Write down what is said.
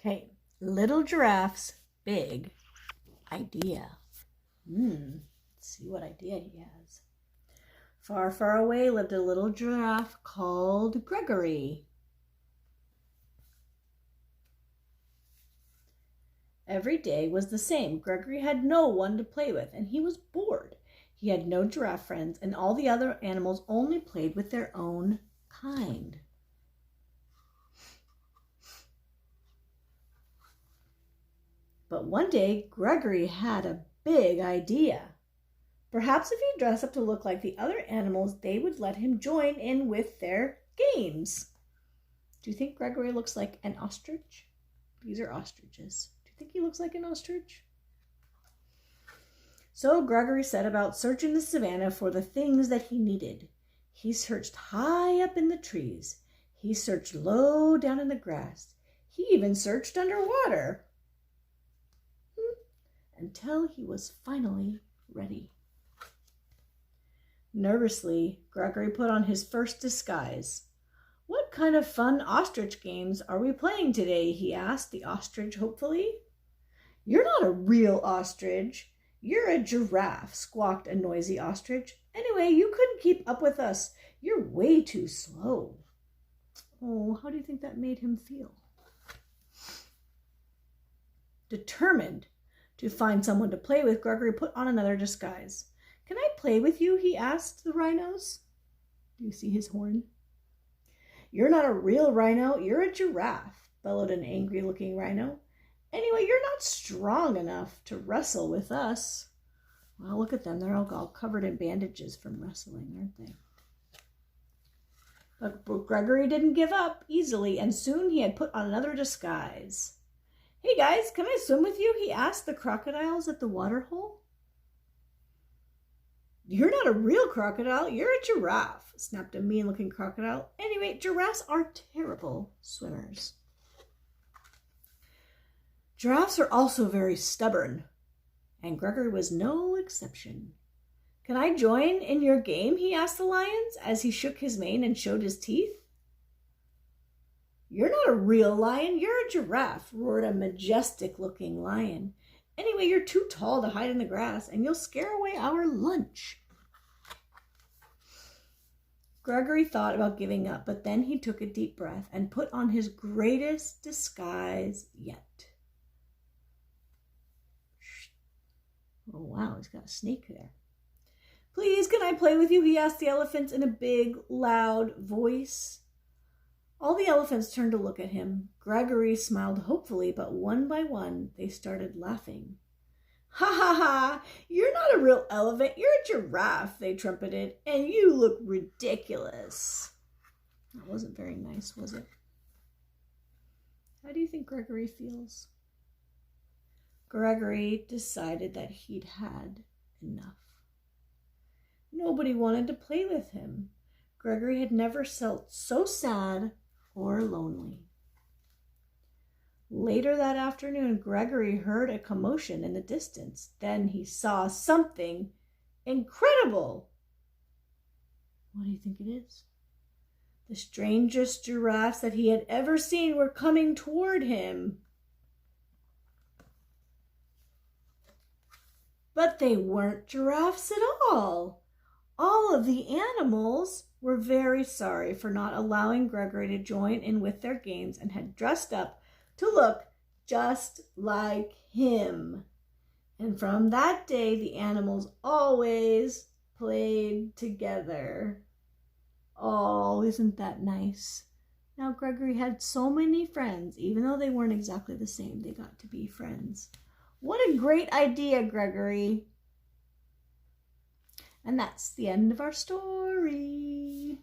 Okay, little giraffe's big idea. Let's see what idea he has. Far, far away lived a little giraffe called Gregory. Every day was the same. Gregory had no one to play with, and he was bored. He had no giraffe friends, and all the other animals only played with their own kind. But one day, Gregory had a big idea. Perhaps if he dressed up to look like the other animals, they would let him join in with their games. Do you think Gregory looks like an ostrich? These are ostriches. Do you think he looks like an ostrich? So Gregory set about searching the savannah for the things that he needed. He searched high up in the trees. He searched low down in the grass. He even searched underwater. Until he was finally ready. Nervously, Gregory put on his first disguise. "What kind of fun ostrich games are we playing today?" he asked the ostrich hopefully. "You're not a real ostrich. You're a giraffe," squawked a noisy ostrich. "Anyway, you couldn't keep up with us. You're way too slow." Oh, how do you think that made him feel? Determined to find someone to play with, Gregory put on another disguise. "Can I play with you?" he asked the rhinos. Do you see his horn? "You're not a real rhino. You're a giraffe," bellowed an angry-looking rhino. "Anyway, you're not strong enough to wrestle with us." Well, look at them. They're all covered in bandages from wrestling, aren't they? But Gregory didn't give up easily, and soon he had put on another disguise. "Hey guys, can I swim with you?" he asked the crocodiles at the water hole. "You're not a real crocodile. You're a giraffe," snapped a mean-looking crocodile. Anyway, giraffes are terrible swimmers. Giraffes are also very stubborn, and Gregory was no exception. "Can I join in your game?" he asked the lions as he shook his mane and showed his teeth. "You're not a real lion. You're a giraffe," roared a majestic-looking lion. "Anyway, you're too tall to hide in the grass, and you'll scare away our lunch." Gregory thought about giving up, but then he took a deep breath and put on his greatest disguise yet. Oh, wow, he's got a snake there. "Please, can I play with you?" he asked the elephants in a big, loud voice. All the elephants turned to look at him. Gregory smiled hopefully, but one by one, they started laughing. "Ha ha ha! You're not a real elephant. You're a giraffe," they trumpeted, "and you look ridiculous." That wasn't very nice, was it? How do you think Gregory feels? Gregory decided that he'd had enough. Nobody wanted to play with him. Gregory had never felt so sad or lonely. Later that afternoon, Gregory heard a commotion in the distance. Then he saw something incredible. What do you think it is? The strangest giraffes that he had ever seen were coming toward him. But they weren't giraffes at all. All of the animals were very sorry for not allowing Gregory to join in with their games and had dressed up to look just like him. And from that day, the animals always played together. Oh, isn't that nice? Now Gregory had so many friends. Even though they weren't exactly the same, they got to be friends. What a great idea, Gregory. And that's the end of our story.